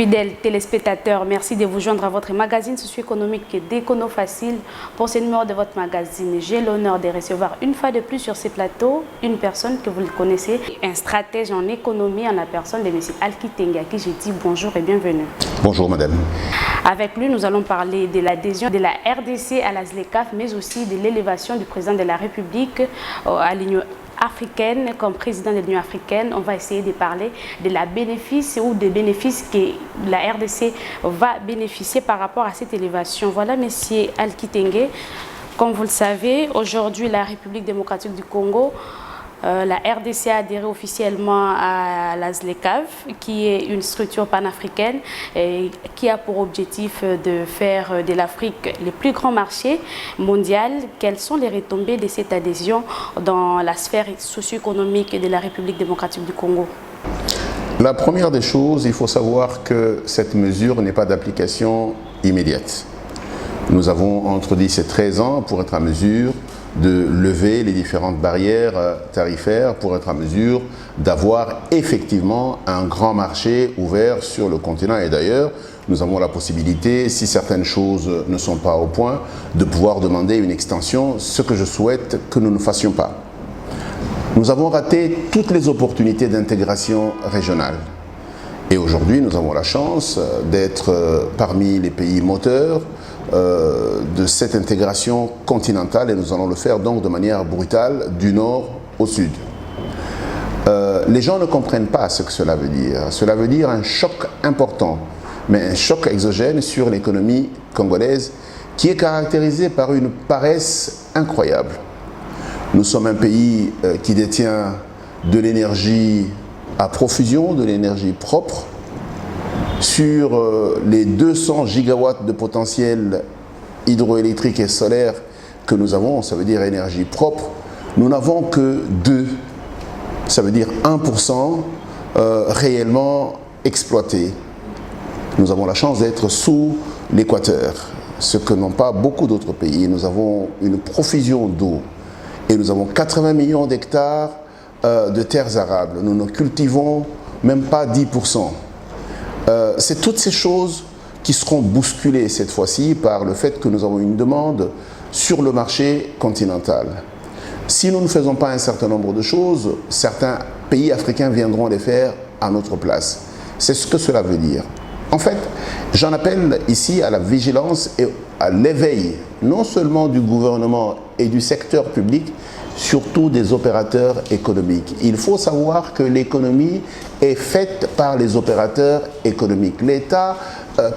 Fidèles téléspectateurs, merci de vous joindre à votre magazine socio-économique d'Econo Facile. Pour ce numéro de votre magazine, j'ai l'honneur de recevoir une fois de plus sur ces plateaux une personne que vous le connaissez, un stratège en économie en la personne de M. Alki Tengue, à qui je dis bonjour et bienvenue. Bonjour madame. Avec lui, nous allons parler de l'adhésion de la RDC à la ZLECAf, mais aussi de l'élévation du président de la République à l'Union africaine comme président de l'Union africaine. On va essayer de parler de la bénéfice ou des bénéfices que la RDC va bénéficier par rapport à cette élévation. Voilà, monsieur Alki Tengue. Comme vous le savez, aujourd'hui, la République démocratique du Congo, la RDC a adhéré officiellement à la ZLECAf, qui est une structure panafricaine et qui a pour objectif de faire de l'Afrique le plus grand marché mondial. Quelles sont les retombées de cette adhésion dans la sphère socio-économique de la République démocratique du Congo? La première des choses, il faut savoir que cette mesure n'est pas d'application immédiate. Nous avons entre 10 et 13 ans pour être à mesure de lever les différentes barrières tarifaires, pour être à mesure d'avoir effectivement un grand marché ouvert sur le continent. Et d'ailleurs, nous avons la possibilité, si certaines choses ne sont pas au point, de pouvoir demander une extension, ce que je souhaite que nous ne fassions pas. Nous avons raté toutes les opportunités d'intégration régionale. Et aujourd'hui, nous avons la chance d'être parmi les pays moteurs de cette intégration continentale, et nous allons le faire donc de manière brutale du nord au sud. Les gens ne comprennent pas ce que cela veut dire. Cela veut dire un choc important, mais un choc exogène sur l'économie congolaise qui est caractérisée par une paresse incroyable. Nous sommes un pays qui détient de l'énergie à profusion, de l'énergie propre. Sur les 200 gigawatts de potentiel hydroélectrique et solaire que nous avons, ça veut dire énergie propre, nous n'avons que 2, ça veut dire 1% réellement exploité. Nous avons la chance d'être sous l'équateur, ce que n'ont pas beaucoup d'autres pays. Nous avons une profusion d'eau et nous avons 80 millions d'hectares de terres arables. Nous ne cultivons même pas 10%. C'est toutes ces choses qui seront bousculées cette fois-ci par le fait que nous avons une demande sur le marché continental. Si nous ne faisons pas un certain nombre de choses, certains pays africains viendront les faire à notre place. C'est ce que cela veut dire. En fait, j'en appelle ici à la vigilance et à l'éveil, non seulement du gouvernement et du secteur public, surtout des opérateurs économiques. Il faut savoir que l'économie est faite par les opérateurs économiques. L'État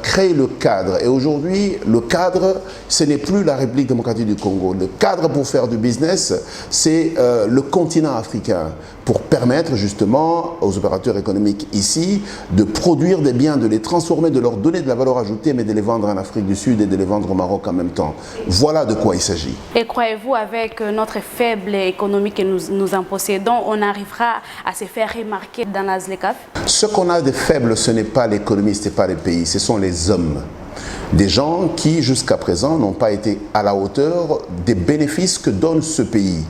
crée le cadre, et aujourd'hui le cadre, ce n'est plus la République démocratique du Congo. Le cadre pour faire du business, c'est le continent africain, pour permettre justement aux opérateurs économiques ici de produire des biens, de les transformer, de leur donner de la valeur ajoutée, mais de les vendre en Afrique du Sud et de les vendre au Maroc en même temps. Voilà de quoi il s'agit. Et croyez-vous, avec notre faible économie que nous en possédons, on arrivera à se faire remarquer dans la ZLECAf? Ce qu'on a de faible, ce n'est pas l'économie, ce n'est pas les pays, ce sont les hommes. Des gens qui, jusqu'à présent, n'ont pas été à la hauteur des bénéfices que donne ce pays.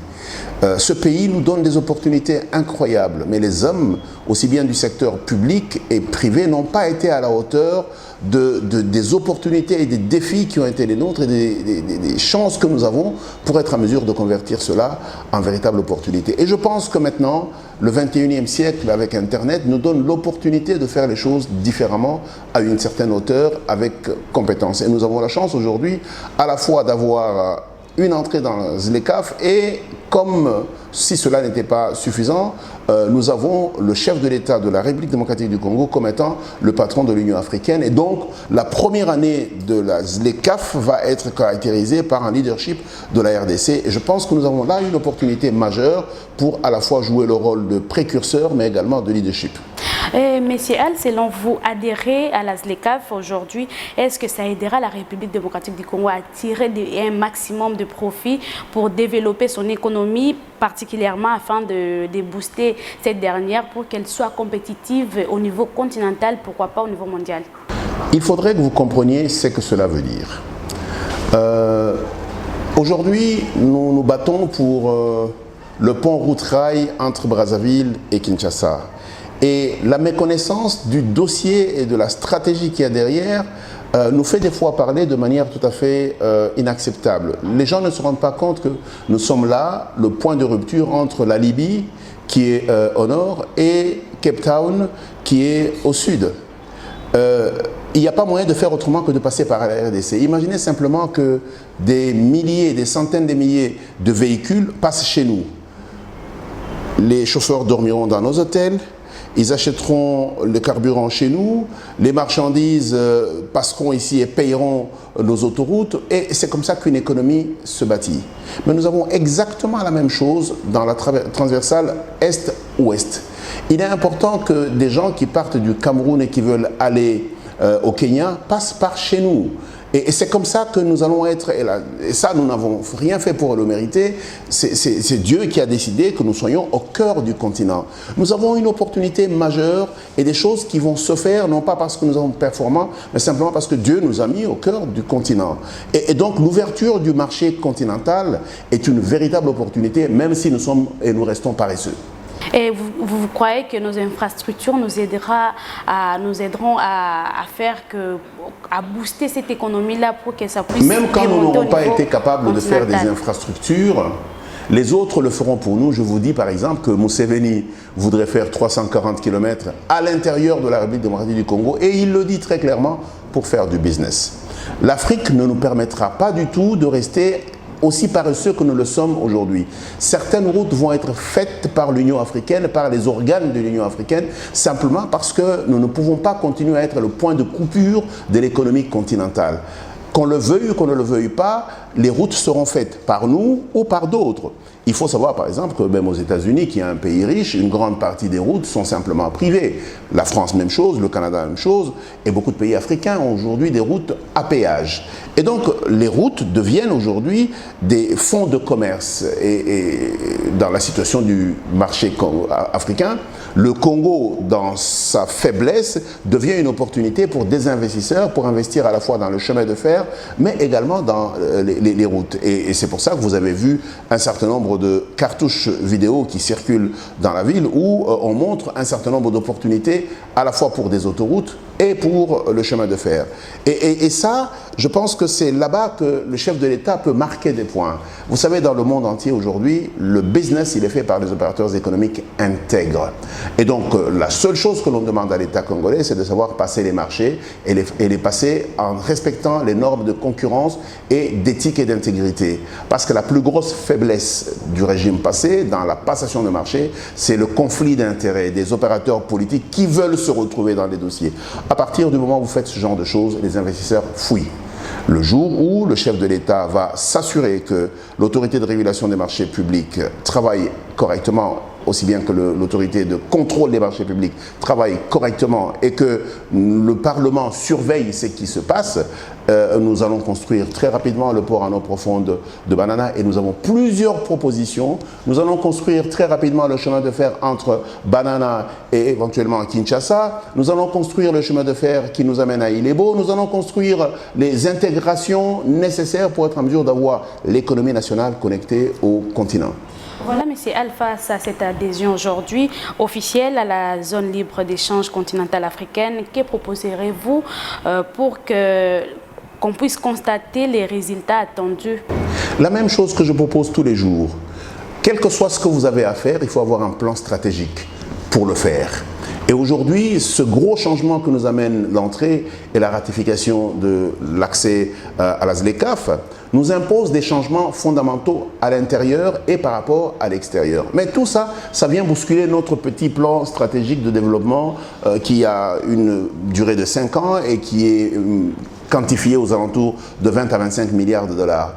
Ce pays nous donne des opportunités incroyables, mais les hommes, aussi bien du secteur public et privé, n'ont pas été à la hauteur des opportunités et des défis qui ont été les nôtres et des chances que nous avons pour être à mesure de convertir cela en véritable opportunité. Et je pense que maintenant, le 21e siècle avec Internet nous donne l'opportunité de faire les choses différemment, à une certaine hauteur, avec compétence. Et nous avons la chance aujourd'hui à la fois d'avoir une entrée dans la ZLECAf, et comme si cela n'était pas suffisant, nous avons le chef de l'État de la République démocratique du Congo comme étant le patron de l'Union africaine, et donc la première année de la ZLECAf va être caractérisée par un leadership de la RDC, et je pense que nous avons là une opportunité majeure pour à la fois jouer le rôle de précurseur mais également de leadership. Monsieur Al, selon vous, adhérer à la ZLECAf aujourd'hui, est-ce que ça aidera la République démocratique du Congo à tirer un maximum de profit pour développer son économie, particulièrement afin de booster cette dernière pour qu'elle soit compétitive au niveau continental, pourquoi pas au niveau mondial? Il faudrait que vous compreniez ce que cela veut dire. Aujourd'hui, nous nous battons pour le pont route-rail entre Brazzaville et Kinshasa. Et la méconnaissance du dossier et de la stratégie qu'il y a derrière nous fait des fois parler de manière tout à fait inacceptable. Les gens ne se rendent pas compte que nous sommes là, le point de rupture entre la Libye, qui est au nord, et Cape Town, qui est au sud. Il n'y a pas moyen de faire autrement que de passer par la RDC. Imaginez simplement que des milliers, des centaines de milliers de véhicules passent chez nous. Les chauffeurs dormiront dans nos hôtels, ils achèteront le carburant chez nous, les marchandises passeront ici et payeront nos autoroutes, et c'est comme ça qu'une économie se bâtit. Mais nous avons exactement la même chose dans la transversale Est-Ouest. Il est important que des gens qui partent du Cameroun et qui veulent aller au Kenya passent par chez nous. Et c'est comme ça que nous allons être, et ça nous n'avons rien fait pour le mériter, c'est Dieu qui a décidé que nous soyons au cœur du continent. Nous avons une opportunité majeure et des choses qui vont se faire, non pas parce que nous sommes performants, mais simplement parce que Dieu nous a mis au cœur du continent. Et donc l'ouverture du marché continental est une véritable opportunité, même si nous sommes et nous restons paresseux. Et vous croyez que nos infrastructures nous aideront à booster cette économie-là pour que ça puisse... Même quand nous n'aurons pas été capables de faire des infrastructures, les autres le feront pour nous. Je vous dis par exemple que Museveni voudrait faire 340 km à l'intérieur de la République démocratique du Congo, et il le dit très clairement, pour faire du business. L'Afrique ne nous permettra pas du tout de rester aussi paresseux que nous le sommes aujourd'hui. Certaines routes vont être faites par l'Union africaine, par les organes de l'Union africaine, simplement parce que nous ne pouvons pas continuer à être le point de coupure de l'économie continentale. Qu'on le veuille ou qu'on ne le veuille pas, les routes seront faites par nous ou par d'autres. Il faut savoir par exemple que même aux États-Unis, qui est un pays riche, une grande partie des routes sont simplement privées. La France, même chose, le Canada, même chose, et beaucoup de pays africains ont aujourd'hui des routes à péage. Et donc les routes deviennent aujourd'hui des fonds de commerce. Et dans la situation du marché africain, le Congo, dans sa faiblesse, devient une opportunité pour des investisseurs, pour investir à la fois dans le chemin de fer, mais également dans les routes. Et c'est pour ça que vous avez vu un certain nombre de cartouches vidéo qui circulent dans la ville où on montre un certain nombre d'opportunités à la fois pour des autoroutes et pour le chemin de fer. Et ça, je pense que c'est là-bas que le chef de l'État peut marquer des points. Vous savez, dans le monde entier aujourd'hui, le business, il est fait par les opérateurs économiques intègres. Et donc, la seule chose que l'on demande à l'État congolais, c'est de savoir passer les marchés et les passer en respectant les normes de concurrence et d'éthique et d'intégrité. Parce que la plus grosse faiblesse du régime passé, dans la passation de marché, c'est le conflit d'intérêts des opérateurs politiques qui veulent se retrouver dans les dossiers. À partir du moment où vous faites ce genre de choses, les investisseurs fuient. Le jour où le chef de l'État va s'assurer que l'autorité de régulation des marchés publics travaille correctement, aussi bien que l'autorité de contrôle des marchés publics travaille correctement et que le Parlement surveille ce qui se passe, nous allons construire très rapidement le port en eau profonde de Banana et nous avons plusieurs propositions. Nous allons construire très rapidement le chemin de fer entre Banana et éventuellement Kinshasa. Nous allons construire le chemin de fer qui nous amène à Ilebo. Nous allons construire les intégrations nécessaires pour être en mesure d'avoir l'économie nationale connectée au continent. Voilà, M. Alpha, ça, cette adhésion aujourd'hui officielle à la zone libre d'échange continentale africaine. Que proposerez-vous pour qu'on puisse constater les résultats attendus? La même chose que je propose tous les jours. Quel que soit ce que vous avez à faire, il faut avoir un plan stratégique pour le faire. Et aujourd'hui, ce gros changement que nous amène l'entrée et la ratification de l'accès à la ZLECAf nous impose des changements fondamentaux à l'intérieur et par rapport à l'extérieur. Mais tout ça, ça vient bousculer notre petit plan stratégique de développement qui a une durée de 5 ans et qui est quantifié aux alentours de 20 à 25 milliards de dollars.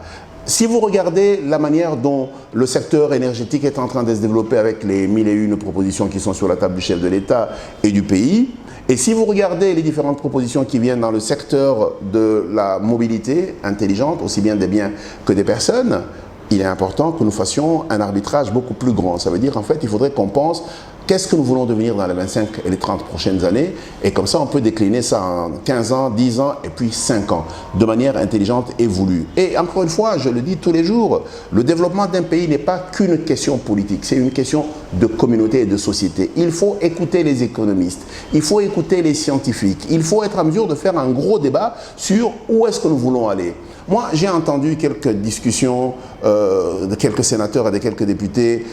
Si vous regardez la manière dont le secteur énergétique est en train de se développer avec les 1001 propositions qui sont sur la table du chef de l'État et du pays, et si vous regardez les différentes propositions qui viennent dans le secteur de la mobilité intelligente, aussi bien des biens que des personnes, il est important que nous fassions un arbitrage beaucoup plus grand. Ça veut dire en fait il faudrait qu'on pense qu'est-ce que nous voulons devenir dans les 25 et les 30 prochaines années, et comme ça on peut décliner ça en 15 ans, 10 ans et puis 5 ans, de manière intelligente et voulue. Et encore une fois, je le dis tous les jours, le développement d'un pays n'est pas qu'une question politique, c'est une question de communauté et de société. Il faut écouter les économistes, il faut écouter les scientifiques, il faut être en mesure de faire un gros débat sur où est-ce que nous voulons aller. Moi, j'ai entendu quelques discussions de quelques sénateurs et de quelques députés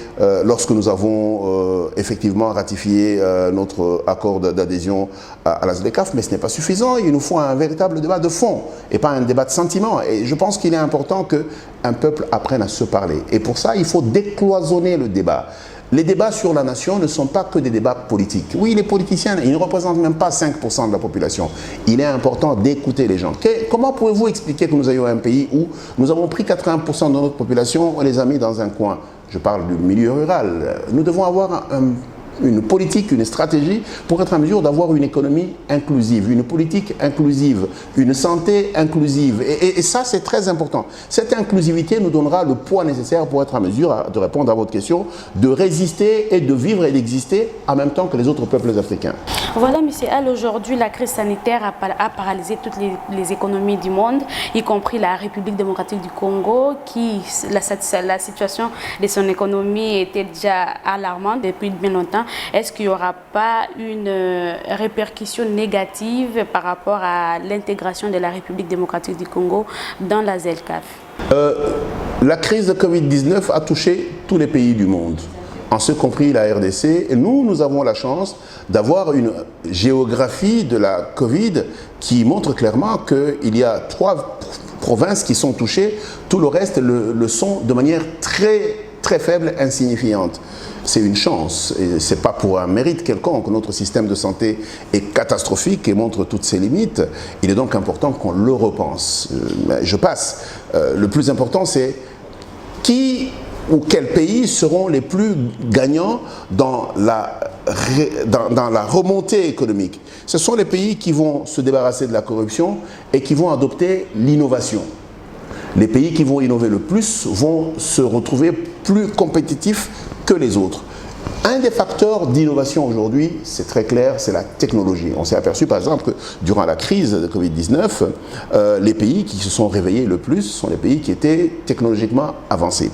lorsque nous avons effectivement ratifié notre accord d'adhésion à la ZLECAf, mais ce n'est pas suffisant. Il nous faut un véritable débat de fond et pas un débat de sentiments. Et je pense qu'il est important qu'un peuple apprenne à se parler. Et pour ça, il faut décloisonner le débat. Les débats sur la nation ne sont pas que des débats politiques. Oui, les politiciens, ils ne représentent même pas 5% de la population. Il est important d'écouter les gens. Comment pouvez-vous expliquer que nous ayons un pays où nous avons pris 80% de notre population, on les a mis dans un coin? Je parle du milieu rural. Nous devons avoir une politique, une stratégie pour être en mesure d'avoir une économie inclusive, une politique inclusive, une santé inclusive. Et ça, c'est très important. Cette inclusivité nous donnera le poids nécessaire pour être en mesure de répondre à votre question, de résister et de vivre et d'exister en même temps que les autres peuples africains. Voilà, M. Al, aujourd'hui, la crise sanitaire a paralysé toutes les économies du monde, y compris la République démocratique du Congo, qui, la situation de son économie était déjà alarmante depuis bien longtemps. Est-ce qu'il n'y aura pas une répercussion négative par rapport à l'intégration de la République démocratique du Congo dans la ZLECAf? La crise de Covid-19 a touché tous les pays du monde, en ce compris la RDC. Et nous avons la chance d'avoir une géographie de la Covid qui montre clairement qu'il y a 3 provinces qui sont touchées. Tout le reste le sont de manière très faible, insignifiante. C'est une chance, et ce n'est pas pour un mérite quelconque. Notre système de santé est catastrophique et montre toutes ses limites. Il est donc important qu'on le repense. Je passe. Le plus important, c'est qui ou quels pays seront les plus gagnants dans la remontée économique. Ce sont les pays qui vont se débarrasser de la corruption et qui vont adopter l'innovation. Les pays qui vont innover le plus vont se retrouver plus compétitifs que les autres. Un des facteurs d'innovation aujourd'hui, c'est très clair, c'est la technologie. On s'est aperçu par exemple que durant la crise de Covid-19, les pays qui se sont réveillés le plus sont les pays qui étaient technologiquement avancés.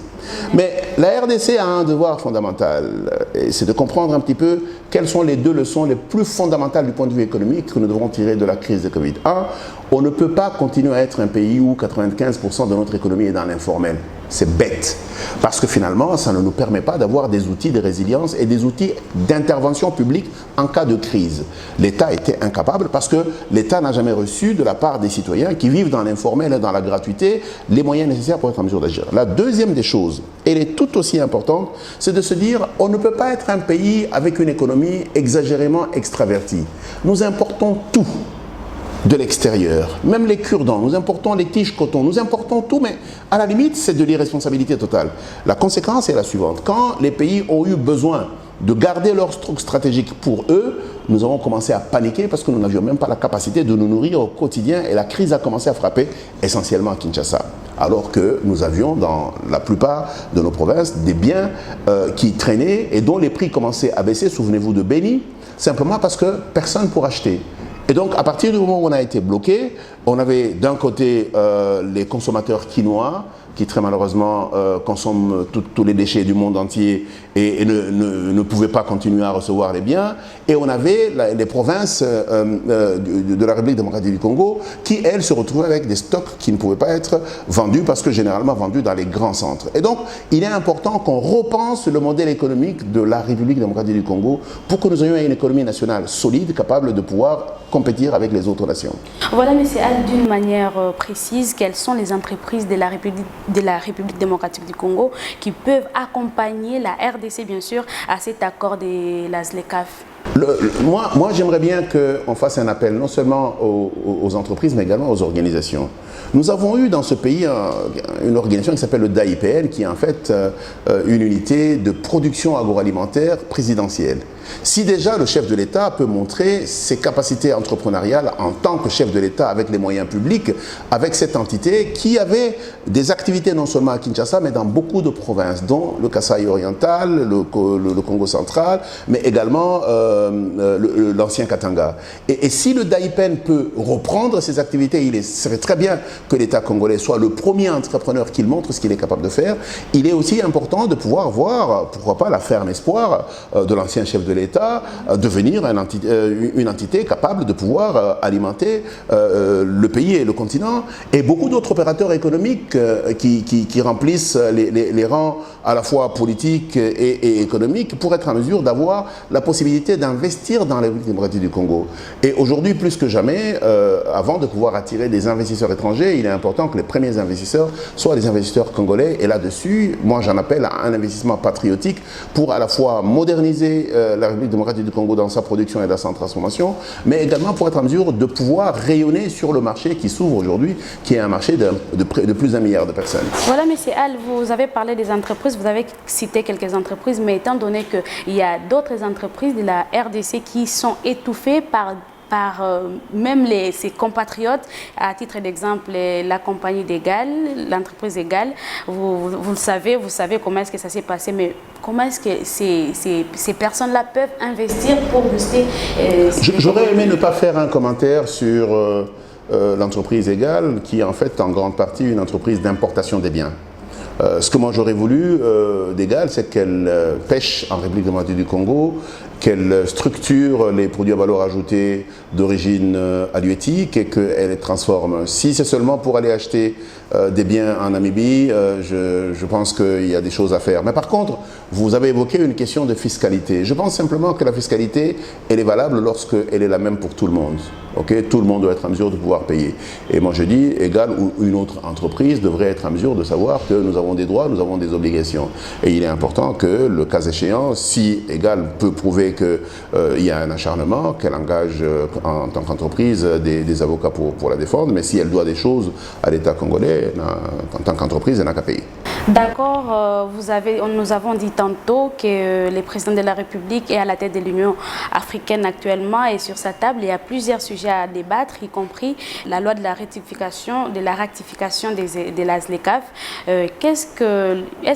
Mais la RDC a un devoir fondamental, c'est de comprendre un petit peu quelles sont les 2 leçons les plus fondamentales du point de vue économique que nous devons tirer de la crise de Covid. 1, on ne peut pas continuer à être un pays où 95% de notre économie est dans l'informel. C'est bête, parce que finalement, ça ne nous permet pas d'avoir des outils de résilience et des outils d'intervention publique en cas de crise. L'État était incapable parce que l'État n'a jamais reçu de la part des citoyens qui vivent dans l'informel et dans la gratuité les moyens nécessaires pour être en mesure d'agir. La deuxième des choses, elle est tout aussi importante, c'est de se dire on ne peut pas être un pays avec une économie exagérément extravertie. Nous importons tout de l'extérieur, même les cure-dents, nous importons les tiges coton, nous importons tout, mais à la limite, c'est de l'irresponsabilité totale. La conséquence est la suivante. Quand les pays ont eu besoin de garder leur stock stratégique pour eux, nous avons commencé à paniquer parce que nous n'avions même pas la capacité de nous nourrir au quotidien et la crise a commencé à frapper essentiellement à Kinshasa. Alors que nous avions dans la plupart de nos provinces des biens qui traînaient et dont les prix commençaient à baisser. Souvenez-vous de Béni, simplement parce que personne pour acheter. Et donc, à partir du moment où on a été bloqué, on avait d'un côté les consommateurs quinois qui très malheureusement consomment tous les déchets du monde entier et ne pouvaient pas continuer à recevoir les biens. Et on avait les provinces de la République démocratique du Congo qui, elles, se retrouvaient avec des stocks qui ne pouvaient pas être vendus parce que généralement vendus dans les grands centres. Et donc, il est important qu'on repense le modèle économique de la République démocratique du Congo pour que nous ayons une économie nationale solide, capable de pouvoir compétir avec les autres nations. Voilà, M. Al, d'une manière précise, quelles sont les entreprises de la République démocratique du Congo qui peuvent accompagner la RDC, bien sûr, à cet accord de la ZLECAf? Moi j'aimerais bien qu'on fasse un appel non seulement aux entreprises, mais également aux organisations. Nous avons eu dans ce pays une organisation qui s'appelle le DAIPL, qui est en fait une unité de production agroalimentaire présidentielle. Si déjà le chef de l'État peut montrer ses capacités entrepreneuriales en tant que chef de l'État avec les moyens publics, avec cette entité qui avait des activités non seulement à Kinshasa, mais dans beaucoup de provinces, dont le Kasaï oriental, le Congo central, mais également l'ancien Katanga. Et si le DAIPEN peut reprendre ces activités, il serait très bien que l'État congolais soit le premier entrepreneur qu'il montre ce qu'il est capable de faire. Il est aussi important de pouvoir voir, pourquoi pas, la ferme espoir de l'ancien chef de l'État devenir une entité capable de pouvoir alimenter le pays et le continent, et beaucoup d'autres opérateurs économiques qui remplissent les rangs à la fois politiques et économiques pour être en mesure d'avoir la possibilité d'investir dans la République démocratique du Congo. Et aujourd'hui, plus que jamais, avant de pouvoir attirer des investisseurs étrangers, il est important que les premiers investisseurs soient des investisseurs congolais. Et là-dessus, moi j'en appelle à un investissement patriotique pour à la fois moderniser la République démocratique du Congo dans sa production et dans sa transformation, mais également pour être en mesure de pouvoir rayonner sur le marché qui s'ouvre aujourd'hui, qui est un marché de plus d'1 milliard de personnes. Voilà, M. Al, vous avez parlé des entreprises, vous avez cité quelques entreprises, mais étant donné qu'il y a d'autres entreprises de la RDC qui sont étouffées par même ses compatriotes, à titre d'exemple, la compagnie d'Égal, l'entreprise Égal, vous le savez, vous savez comment est-ce que ça s'est passé, mais comment est-ce que ces personnes-là peuvent investir pour booster J'aurais aimé ne pas faire un commentaire sur l'entreprise Égal, qui est en fait en grande partie une entreprise d'importation des biens. Ce que moi j'aurais voulu d'Égal, c'est qu'elle pêche en République démocratique du Congo, qu'elle structure les produits à valeur ajoutée d'origine halieutique et qu'elle les transforme. Si c'est seulement pour aller acheter des biens en Namibie, je pense qu'il y a des choses à faire. Mais par contre, vous avez évoqué une question de fiscalité. Je pense simplement que la fiscalité, elle est valable lorsqu'elle est la même pour tout le monde. Okay? Tout le monde doit être en mesure de pouvoir payer. Et moi je dis, Égal ou une autre entreprise devrait être en mesure de savoir que nous avons des droits, nous avons des obligations. Et il est important que, le cas échéant, si Égal peut prouver qu'il y a un acharnement, qu'elle engage en tant qu'entreprise des avocats pour la défendre, mais si elle doit des choses à l'État congolais, en tant qu'entreprise, elle n'a qu'à payer. D'accord, nous avons dit tantôt que le président de la République est à la tête de l'Union africaine actuellement, et sur sa table, il y a plusieurs sujets à débattre, y compris la loi de la ratification de la ZLECAf. Est-ce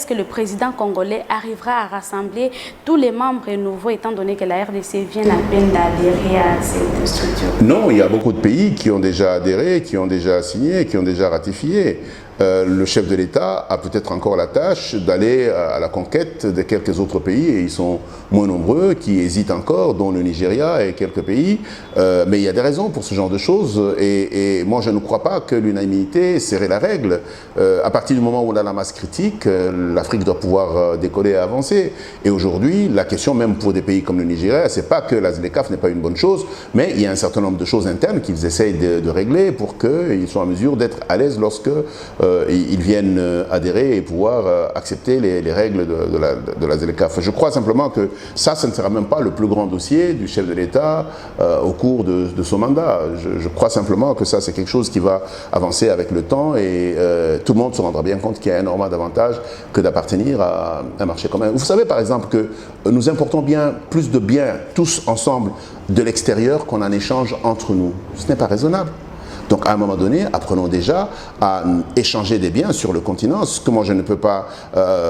que le président congolais arrivera à rassembler tous les membres nouveaux, étant donné que la RDC vient à peine d'adhérer à cette structure? Non, il y a beaucoup de pays qui ont déjà adhéré, qui ont déjà signé, qui ont déjà ratifié. Le chef de l'État a peut-être encore la tâche d'aller à la conquête de quelques autres pays, et ils sont moins nombreux, qui hésitent encore, dont le Nigeria et quelques pays. Mais il y a des raisons pour ce genre de choses, et moi je ne crois pas que l'unanimité serait la règle. À partir du moment où on a la masse critique, l'Afrique doit pouvoir décoller et avancer. Et aujourd'hui, la question même pour des pays comme le Nigeria, c'est pas que la ZLECAf n'est pas une bonne chose, mais il y a un certain nombre de choses internes qu'ils essayent de régler pour qu'ils soient en mesure d'être à l'aise lorsque ils viennent adhérer et pouvoir accepter les règles de la ZLECAf. Je crois simplement que ça ne sera même pas le plus grand dossier du chef de l'État au cours de son mandat. Je crois simplement que ça, c'est quelque chose qui va avancer avec le temps, et tout le monde se rendra bien compte qu'il y a énormément d'avantages que d'appartenir à un marché commun. Vous savez par exemple que nous importons bien plus de biens tous ensemble de l'extérieur qu'on en échange entre nous. Ce n'est pas raisonnable. Donc à un moment donné, apprenons déjà à échanger des biens sur le continent. Ce que moi je ne peux pas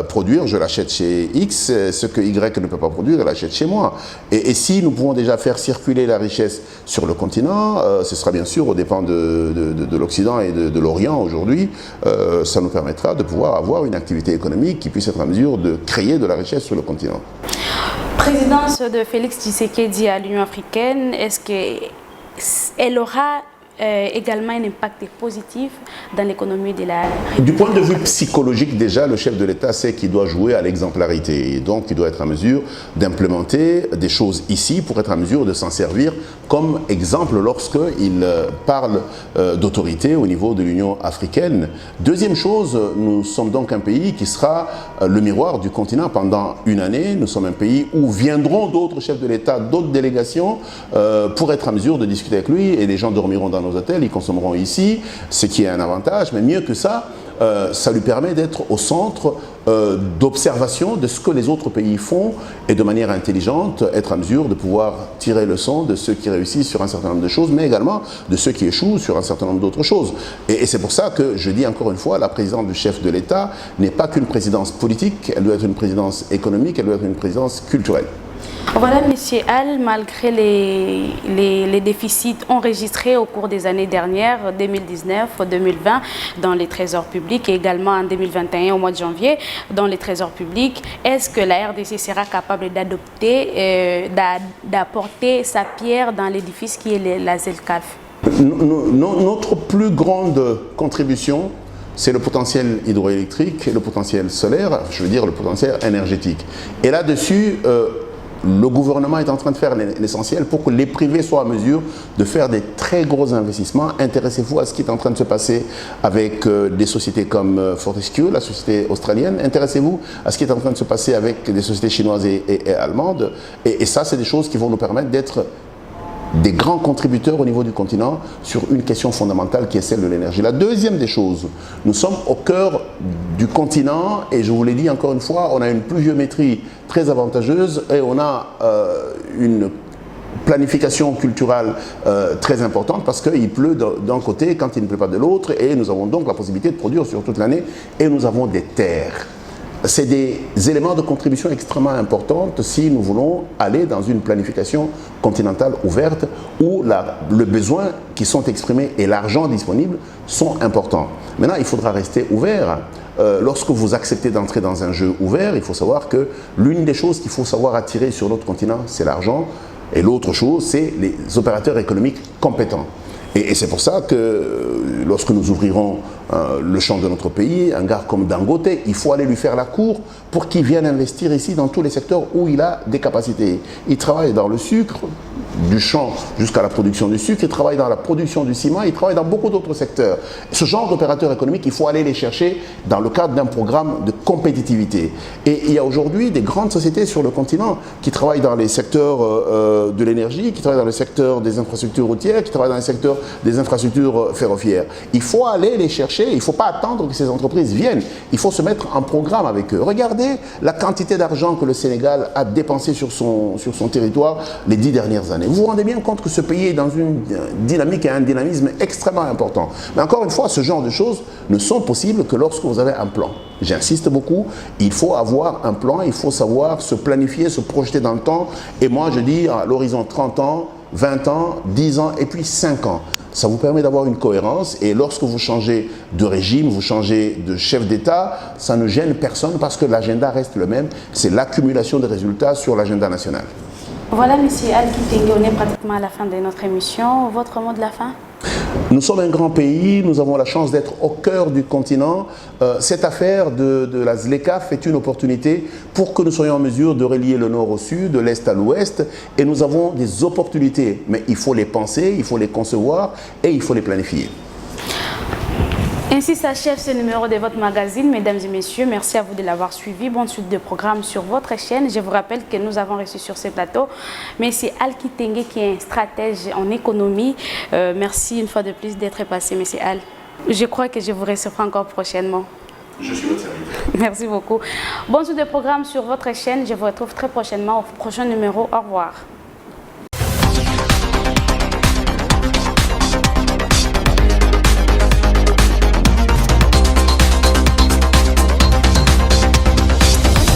produire, je l'achète chez X. Ce que Y ne peut pas produire, je l'achète chez moi. Et si nous pouvons déjà faire circuler la richesse sur le continent, ce sera bien sûr aux dépens de l'Occident et de l'Orient aujourd'hui. Ça nous permettra de pouvoir avoir une activité économique qui puisse être en mesure de créer de la richesse sur le continent. Présidence de Félix Tshisekedi à l'Union africaine, est-ce qu'elle aura également un impact positif dans l'économie de la Du République. point de vue psychologique, déjà, le chef de l'État sait qu'il doit jouer à l'exemplarité. Et donc, il doit être en mesure d'implémenter des choses ici pour être en mesure de s'en servir comme exemple lorsqu'il parle d'autorité au niveau de l'Union africaine. Deuxième chose, nous sommes donc un pays qui sera le miroir du continent pendant une année. Nous sommes un pays où viendront d'autres chefs de l'État, d'autres délégations pour être en mesure de discuter avec lui, et les gens dormiront dans nos hôtels, ils consommeront ici, ce qui est un avantage, mais mieux que ça, ça lui permet d'être au centre d'observation de ce que les autres pays font et de manière intelligente être en mesure de pouvoir tirer leçon de ceux qui réussissent sur un certain nombre de choses, mais également de ceux qui échouent sur un certain nombre d'autres choses. Et c'est pour ça que je dis encore une fois, la présidence du chef de l'État n'est pas qu'une présidence politique, elle doit être une présidence économique, elle doit être une présidence culturelle. Voilà, M. Al, malgré les déficits enregistrés au cours des années dernières, 2019-2020, dans les trésors publics et également en 2021, au mois de janvier, dans les trésors publics, est-ce que la RDC sera capable d'apporter sa pierre dans l'édifice qui est la ZLECAf? Notre plus grande contribution, c'est le potentiel hydroélectrique et le potentiel solaire, je veux dire le potentiel énergétique. Et là-dessus, le gouvernement est en train de faire l'essentiel pour que les privés soient en mesure de faire des très gros investissements. Intéressez-vous à ce qui est en train de se passer avec des sociétés comme Fortescue, la société australienne. Intéressez-vous à ce qui est en train de se passer avec des sociétés chinoises et allemandes. Et ça, c'est des choses qui vont nous permettre d'être des grands contributeurs au niveau du continent sur une question fondamentale qui est celle de l'énergie. La deuxième des choses, nous sommes au cœur du continent et je vous l'ai dit encore une fois, on a une pluviométrie très avantageuse et on a une planification culturelle très importante parce qu'il pleut d'un côté quand il ne pleut pas de l'autre et nous avons donc la possibilité de produire sur toute l'année et nous avons des terres. C'est des éléments de contribution extrêmement importants si nous voulons aller dans une planification continentale ouverte où le besoin qui sont exprimés et l'argent disponible sont importants. Maintenant, il faudra rester ouvert. Lorsque vous acceptez d'entrer dans un jeu ouvert, il faut savoir que l'une des choses qu'il faut savoir attirer sur notre continent, c'est l'argent. Et l'autre chose, c'est les opérateurs économiques compétents. Et c'est pour ça que lorsque nous ouvrirons le champ de notre pays, un gars comme Dangote, il faut aller lui faire la cour pour qu'il vienne investir ici dans tous les secteurs où il a des capacités. Il travaille dans le sucre, du champ jusqu'à la production du sucre, il travaille dans la production du ciment, il travaille dans beaucoup d'autres secteurs. Ce genre d'opérateurs économiques, il faut aller les chercher dans le cadre d'un programme de compétitivité. Et il y a aujourd'hui des grandes sociétés sur le continent qui travaillent dans les secteurs de l'énergie, qui travaillent dans le secteur des infrastructures routières, qui travaillent dans le secteur des infrastructures ferroviaires. Il faut aller les chercher, il ne faut pas attendre que ces entreprises viennent, il faut se mettre en programme avec eux. Regardez la quantité d'argent que le Sénégal a dépensé sur son territoire les 10 dernières années. Vous vous rendez bien compte que ce pays est dans une dynamique et un dynamisme extrêmement important. Mais encore une fois, ce genre de choses ne sont possibles que lorsque vous avez un plan. J'insiste beaucoup, il faut avoir un plan, il faut savoir se planifier, se projeter dans le temps. Et moi, je dis à l'horizon 30 ans, 20 ans, 10 ans et puis 5 ans. Ça vous permet d'avoir une cohérence et lorsque vous changez de régime, vous changez de chef d'État, ça ne gêne personne parce que l'agenda reste le même. C'est l'accumulation de résultats sur l'agenda national. Voilà, M. Al-Kitenge, on est pratiquement à la fin de notre émission. Votre mot de la fin? Nous sommes un grand pays, nous avons la chance d'être au cœur du continent. Cette affaire de la ZLECAf est une opportunité pour que nous soyons en mesure de relier le nord au sud, de l'est à l'ouest. Et nous avons des opportunités, mais il faut les penser, il faut les concevoir et il faut les planifier. Ainsi s'achève ce numéro de votre magazine. Mesdames et messieurs, merci à vous de l'avoir suivi. Bonne suite de programme sur votre chaîne. Je vous rappelle que nous avons reçu sur ce plateau M. Al-Kitenge qui est un stratège en économie. Merci une fois de plus d'être passé, M. Al. Je crois que je vous recevrai encore prochainement. Je suis votre serviteur. Merci beaucoup. Bonne suite de programme sur votre chaîne. Je vous retrouve très prochainement au prochain numéro. Au revoir.